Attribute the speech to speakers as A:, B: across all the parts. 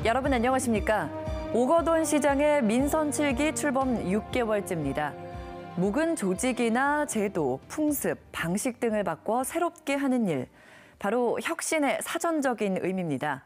A: 여러분 안녕하십니까? 오거돈 시장의 민선 7기 출범 6개월째입니다. 묵은 조직이나 제도, 풍습, 방식 등을 바꿔 새롭게 하는 일, 바로 혁신의 사전적인 의미입니다.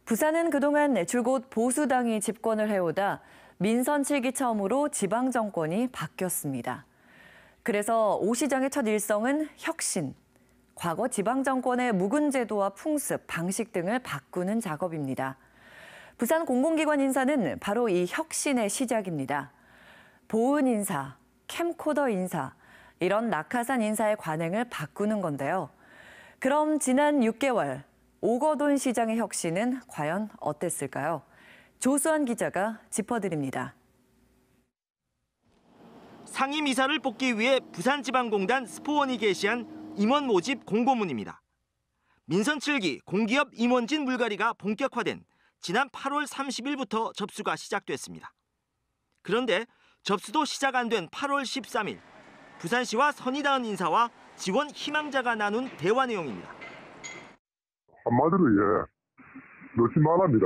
A: 부산은 그동안 줄곧 보수당이 집권을 해오다 민선 7기 처음으로 지방 정권이 바뀌었습니다. 그래서 오 시장의 첫 일성은 혁신, 과거 지방 정권의 묵은 제도와 풍습, 방식 등을 바꾸는 작업입니다. 부산 공공기관 인사는 바로 이 혁신의 시작입니다. 보은 인사, 캠코더 인사, 이런 낙하산 인사의 관행을 바꾸는 건데요. 그럼 지난 6개월 오거돈 시장의 혁신은 과연 어땠을까요? 조수환 기자가 짚어드립니다.
B: 상임이사를 뽑기 위해 부산지방공단 스포원이 게시한 임원 모집 공고문입니다. 민선 7기 공기업 임원진 물갈이가 본격화된 지난 8월 30일부터 접수가 시작됐습니다. 그런데 접수도 시작 안 된 8월 13일, 부산시와 선의 닿은 인사와 지원 희망자가 나눈 대화 내용입니다.
C: 한마디로 열심히 말합니다.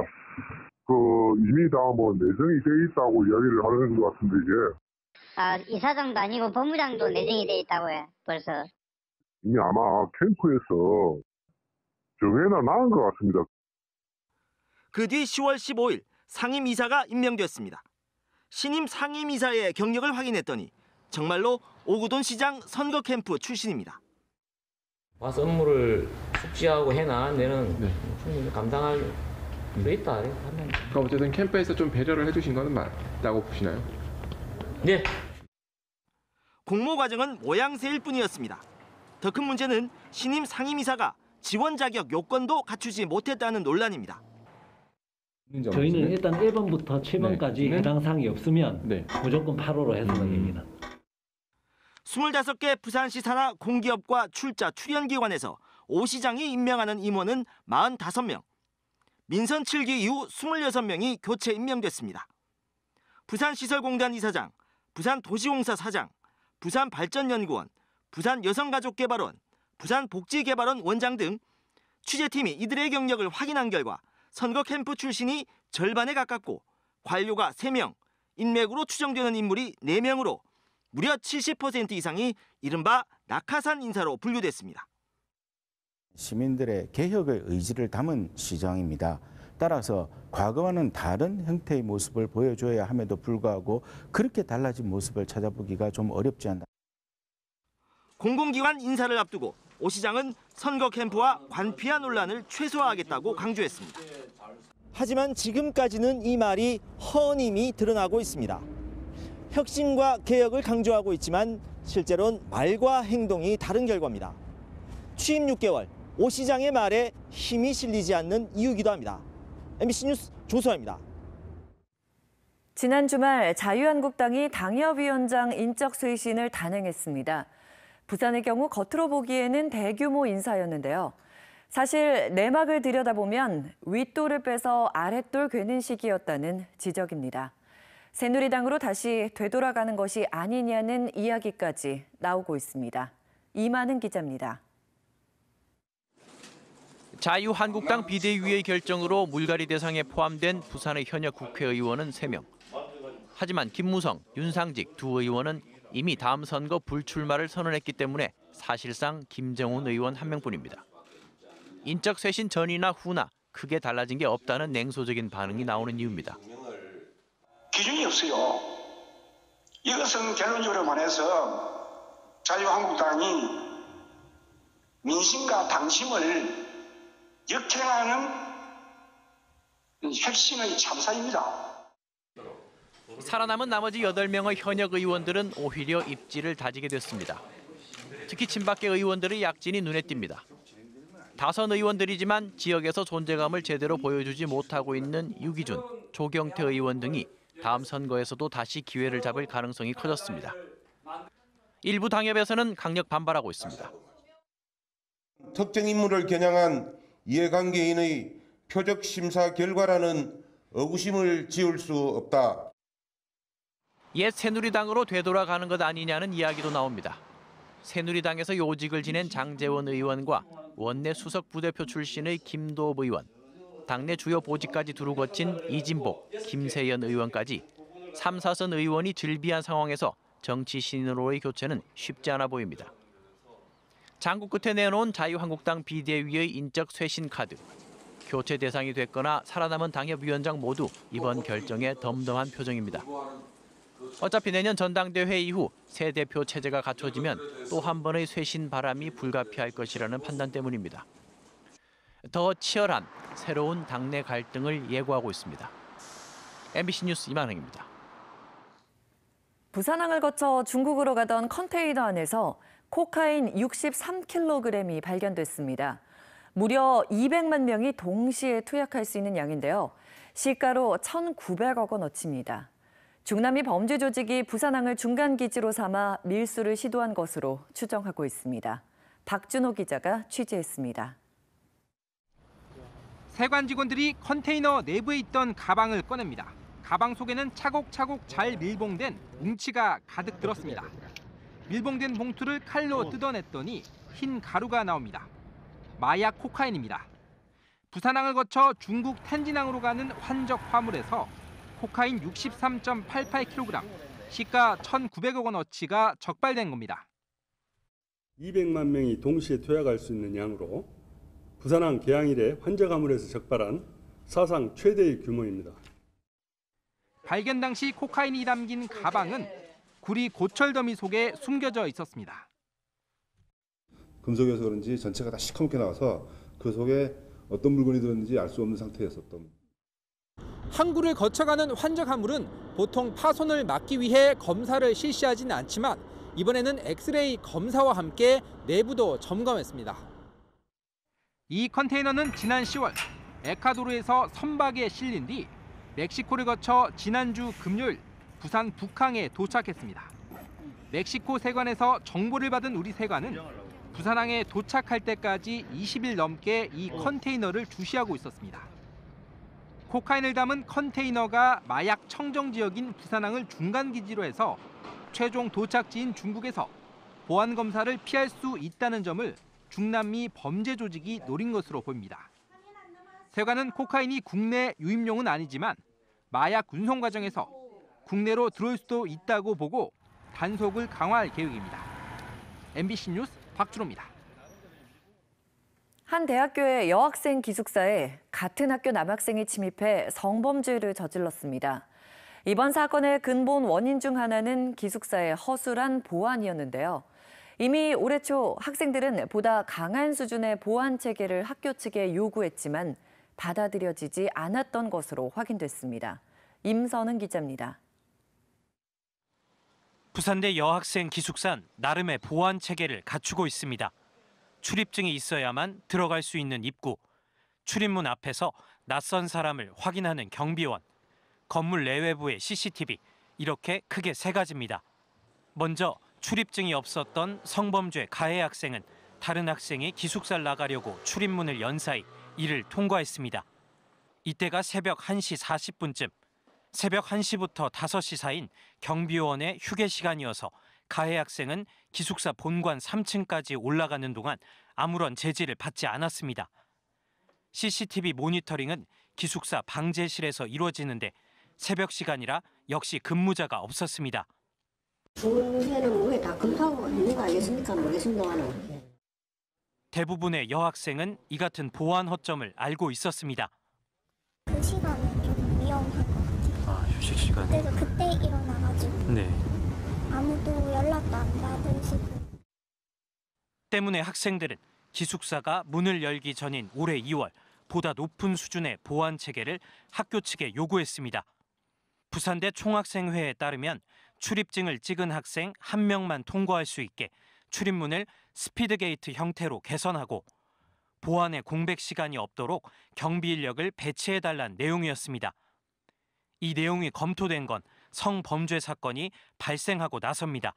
C: 이미 다 내정이 돼 있다고 이야기를 하는 것 같은데 이게.
D: 이사장도 아니고 법무장도 내정이 돼 있다고요, 벌써.
C: 이미 아마 캠프에서 정해나 나은 것 같습니다.
B: 그 뒤 10월 15일 상임이사가 임명됐습니다. 신임 상임이사의 경력을 확인했더니 정말로 오거돈 시장 선거 캠프 출신입니다.
E: 와서 업무를 숙지하고 해나가는 데는 충분히 감당할 수 있다.
F: 그러니까 어쨌든 캠프에서 좀 배려를 해주신 거는 맞다고 보시나요?
E: 네.
B: 공모 과정은 모양새일 뿐이었습니다. 더 큰 문제는 신임 상임이사가 지원 자격 요건도 갖추지 못했다는 논란입니다.
G: 저희는 일단 1번부터 7번까지 해당 사항이 없으면 무조건 8호로 해석합니다.
B: 25개 부산시 산하 공기업과 출자 출연기관에서 오 시장이 임명하는 임원은 45명. 민선 7기 이후 26명이 교체 임명됐습니다. 부산시설공단 이사장, 부산도시공사 사장, 부산발전연구원, 부산여성가족개발원, 부산복지개발원 원장 등 취재팀이 이들의 경력을 확인한 결과 선거 캠프 출신이 절반에 가깝고 관료가 3명, 인맥으로 추정되는 인물이 4명으로 무려 70% 이상이 이른바 낙하산 인사로 분류됐습니다.
H: 시민들의 개혁의 의지를 담은 시장입니다. 따라서 과거와는 다른 형태의 모습을 보여줘야 함에도 불구하고 그렇게 달라진 모습을 찾아보기가 좀 어렵지 않나.
B: 공공기관 인사를 앞두고 오 시장은 선거 캠프와 관피아 논란을 최소화하겠다고 강조했습니다. 하지만 지금까지는 이 말이 허언임이 드러나고 있습니다. 혁신과 개혁을 강조하고 있지만 실제로는 말과 행동이 다른 결과입니다. 취임 6개월, 오 시장의 말에 힘이 실리지 않는 이유이기도 합니다. MBC 뉴스 조수아입니다.
A: 지난 주말 자유한국당이 당협위원장 인적 쇄신을 단행했습니다. 부산의 경우 겉으로 보기에는 대규모 인사였는데요. 사실 내막을 들여다보면 윗돌을 빼서 아랫돌 괴는 시기였다는 지적입니다. 새누리당으로 다시 되돌아가는 것이 아니냐는 이야기까지 나오고 있습니다. 이만은 기자입니다.
I: 자유한국당 비대위의 결정으로 물갈이 대상에 포함된 부산의 현역 국회의원은 3명. 하지만 김무성, 윤상직 두 의원은 이미 다음 선거 불출마를 선언했기 때문에 사실상 김정훈 의원 1명뿐입니다. 인적 쇄신 전이나 후나 크게 달라진 게 없다는 냉소적인 반응이 나오는 이유입니다.
J: 기준이 없어요. 이것은 결론적으로 말해서 자유한국당이 민심과 당심을 역행하는 혁신의 참사입니다.
I: 살아남은 나머지 8명의 현역 의원들은 오히려 입지를 다지게 됐습니다. 특히 친박계 의원들의 약진이 눈에 띕니다. 다선 의원들이지만 지역에서 존재감을 제대로 보여주지 못하고 있는 유기준, 조경태 의원 등이 다음 선거에서도 다시 기회를 잡을 가능성이 커졌습니다. 일부 당협에서는 강력 반발하고 있습니다.
K: 특정 인물을 겨냥한 이해관계인의 표적 심사 결과라는 의구심을 지울 수 없다.
I: 옛 새누리당으로 되돌아가는 것 아니냐는 이야기도 나옵니다. 새누리당에서 요직을 지낸 장제원 의원과 원내 수석 부대표 출신의 김도읍 의원, 당내 주요 보직까지 두루 거친 이진복, 김세연 의원까지 3, 4선 의원이 즐비한 상황에서 정치 신으로의 교체는 쉽지 않아 보입니다. 장고 끝에 내놓은 자유한국당 비대위의 인적 쇄신 카드. 교체 대상이 됐거나 살아남은 당협위원장 모두 이번 결정에 덤덤한 표정입니다. 어차피 내년 전당대회 이후 새 대표 체제가 갖춰지면 또 한 번의 쇄신 바람이 불가피할 것이라는 판단 때문입니다. 더 치열한 새로운 당내 갈등을 예고하고 있습니다. MBC 뉴스 이만흥입니다.
A: 부산항을 거쳐 중국으로 가던 컨테이너 안에서 코카인 63kg이 발견됐습니다. 무려 200만 명이 동시에 투약할 수 있는 양인데요. 시가로 1,900억 원어치입니다. 중남미 범죄 조직이 부산항을 중간 기지로 삼아 밀수를 시도한 것으로 추정하고 있습니다. 박준호 기자가 취재했습니다.
L: 세관 직원들이 컨테이너 내부에 있던 가방을 꺼냅니다. 가방 속에는 차곡차곡 잘 밀봉된 뭉치가 가득 들었습니다. 밀봉된 봉투를 칼로 뜯어냈더니 흰 가루가 나옵니다. 마약 코카인입니다. 부산항을 거쳐 중국 텐진항으로 가는 환적 화물에서 코카인 63.88kg, 시가 1,900억 원어치가 적발된 겁니다.
M: 200만 명이 동시에 투약할 수 있는 양으로 부산항 개항 이래 환적 화물에서 적발한 사상 최대의 규모입니다.
L: 발견 당시 코카인이 담긴 가방은 구리 고철 더미 속에 숨겨져 있었습니다.
N: 금속이어서 그런지 전체가 다 시커멓게 나와서 그 속에 어떤 물건이 들었는지 알 수 없는 상태였었던.
L: 항구를 거쳐가는 환적 화물은 보통 파손을 막기 위해 검사를 실시하지는 않지만 이번에는 엑스레이 검사와 함께 내부도 점검했습니다. 이 컨테이너는 지난 10월 에콰도르에서 선박에 실린 뒤 멕시코를 거쳐 지난주 금요일 부산 북항에 도착했습니다. 멕시코 세관에서 정보를 받은 우리 세관은 부산항에 도착할 때까지 20일 넘게 이 컨테이너를 주시하고 있었습니다. 코카인을 담은 컨테이너가 마약 청정 지역인 부산항을 중간 기지로 해서 최종 도착지인 중국에서 보안 검사를 피할 수 있다는 점을 중남미 범죄 조직이 노린 것으로 보입니다. 세관은 코카인이 국내 유입용은 아니지만 마약 운송 과정에서 국내로 들어올 수도 있다고 보고 단속을 강화할 계획입니다. MBC 뉴스 박준호입니다.
A: 한 대학교의 여학생 기숙사에 같은 학교 남학생이 침입해 성범죄를 저질렀습니다. 이번 사건의 근본 원인 중 하나는 기숙사의 허술한 보안이었는데요. 이미 올해 초 학생들은 보다 강한 수준의 보안 체계를 학교 측에 요구했지만 받아들여지지 않았던 것으로 확인됐습니다. 임선은 기자입니다.
O: 부산대 여학생 기숙사는 나름의 보안 체계를 갖추고 있습니다. 출입증이 있어야만 들어갈 수 있는 입구, 출입문 앞에서 낯선 사람을 확인하는 경비원, 건물 내외부의 CCTV, 이렇게 크게 세 가지입니다. 먼저 출입증이 없었던 성범죄 가해 학생은 다른 학생이 기숙사를 나가려고 출입문을 연 사이 이를 통과했습니다. 이때가 새벽 1시 40분쯤, 새벽 1시부터 5시 사이인 경비원의 휴게 시간이어서 가해 학생은 기숙사 본관 3층까지 올라가는 동안 아무런 제지를 받지 않았습니다. CCTV 모니터링은 기숙사 방제실에서 이루어지는데 새벽 시간이라 역시 근무자가 없었습니다.
P: 중에는 왜 다 검토하고 있는 거 아니겠습니까? 모르겠습니다만.
O: 대부분의 여학생은 이 같은 보안 허점을 알고 있었습니다.
Q: 그 시간은 좀 위험한 것 같아요.
O: 아, 휴식 시간에?
Q: 그래서 그때 일어나가지고
O: 네.
Q: 아무도 연락도 안 받으시고.
O: 때문에 학생들은 기숙사가 문을 열기 전인 올해 2월 보다 높은 수준의 보안 체계를 학교 측에 요구했습니다. 부산대 총학생회에 따르면 출입증을 찍은 학생 1명만 통과할 수 있게 출입문을 스피드게이트 형태로 개선하고 보안에 공백 시간이 없도록 경비 인력을 배치해달라는 내용이었습니다. 이 내용이 검토된 건 성범죄 사건이 발생하고 나섭니다.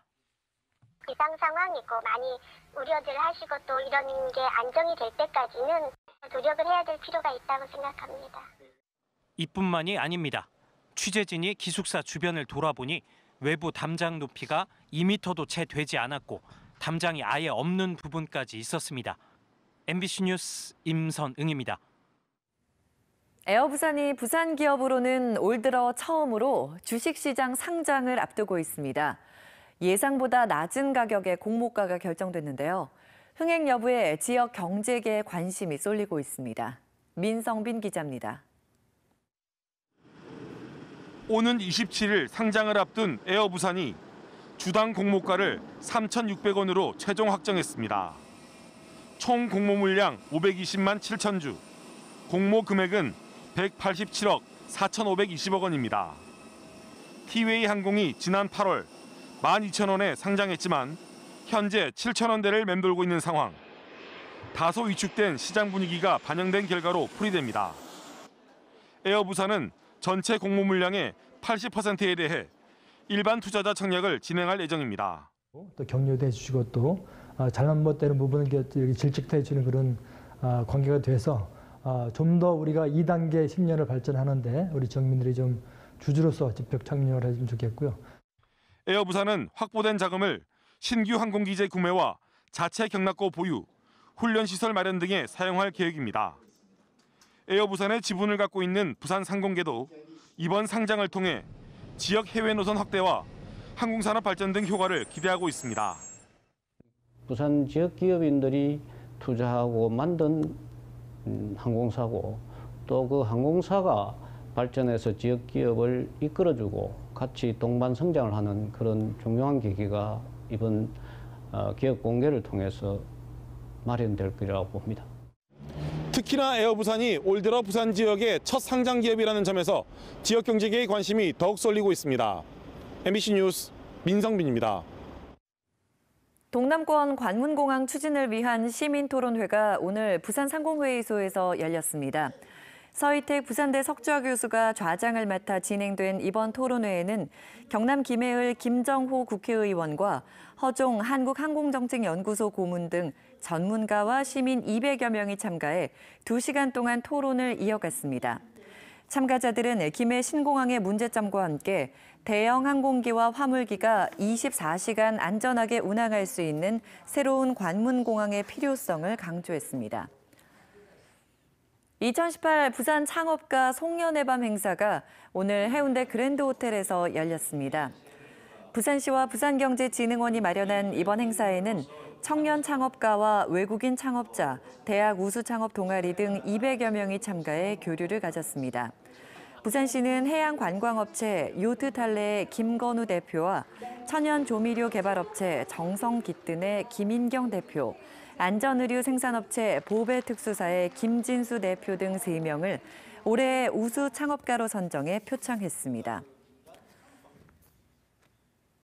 Q: 이상 상황이고 많이 우려들 하시고 또 이런 게 안정이 될 때까지는 노력을 해야 될 필요가 있다고 생각합니다.
O: 이뿐만이 아닙니다. 취재진이 기숙사 주변을 돌아보니 외부 담장 높이가 2m도 채 되지 않았고 담장이 아예 없는 부분까지 있었습니다. MBC 뉴스 임선응입니다.
A: 에어부산이 부산 기업으로는 올 들어 처음으로 주식시장 상장을 앞두고 있습니다. 예상보다 낮은 가격의 공모가가 결정됐는데요. 흥행 여부에 지역 경제계에 관심이 쏠리고 있습니다. 민성빈 기자입니다.
R: 오는 27일 상장을 앞둔 에어부산이 주당 공모가를 3,600원으로 최종 확정했습니다. 총 공모 물량 520만 7천 주, 공모 금액은 187억 4,520억 원입니다. 티웨이 항공이 지난 8월 12,000원에 상장했지만 현재 7,000원대를 맴돌고 있는 상황. 다소 위축된 시장 분위기가 반영된 결과로 풀이됩니다. 에어부산은 전체 공모 물량의 80%에 대해 일반 투자자 청약을 진행할 예정입니다.
S: 또 격려도 해주시고 또 잘못되는 부분을 질책해 주는 그런 관계가 돼서 좀 더 우리가 2단계 10년을 발전하는데 우리 정민들이 좀 주주로서 적극 참여를 해주면 좋겠고요.
R: 에어부산은 확보된 자금을 신규 항공기재 구매와 자체 경납고 보유, 훈련시설 마련 등에 사용할 계획입니다. 에어부산의 지분을 갖고 있는 부산상공계도 이번 상장을 통해 지역 해외 노선 확대와 항공산업 발전 등 효과를 기대하고 있습니다.
T: 부산 지역 기업인들이 투자하고 만든 항공사고 또 그 항공사가 발전해서 지역 기업을 이끌어주고 같이 동반 성장을 하는 그런 중요한 계기가 이번 기업 공개를 통해서 마련될 거라고 봅니다.
R: 특히나 에어부산이 올 들어 부산 지역의 첫 상장 기업이라는 점에서 지역 경제계의 관심이 더욱 쏠리고 있습니다. MBC 뉴스 민성빈입니다.
A: 동남권 관문공항 추진을 위한 시민토론회가 오늘 부산 상공회의소에서 열렸습니다. 서희택 부산대 석좌 교수가 좌장을 맡아 진행된 이번 토론회에는 경남 김해을 김정호 국회의원과 허종 한국항공정책연구소 고문 등 전문가와 시민 200여 명이 참가해 2시간 동안 토론을 이어갔습니다. 참가자들은 김해 신공항의 문제점과 함께 대형 항공기와 화물기가 24시간 안전하게 운항할 수 있는 새로운 관문공항의 필요성을 강조했습니다. 2018 부산 창업가 송년회 밤 행사가 오늘 해운대 그랜드 호텔에서 열렸습니다. 부산시와 부산경제진흥원이 마련한 이번 행사에는 청년 창업가와 외국인 창업자, 대학 우수 창업 동아리 등 200여 명이 참가해 교류를 가졌습니다. 부산시는 해양관광업체 요트탈레의 김건우 대표와 천연조미료 개발업체 정성깃든의 김인경 대표, 안전의류 생산업체 보배특수사의 김진수 대표 등 3명을 올해의 우수 창업가로 선정해 표창했습니다.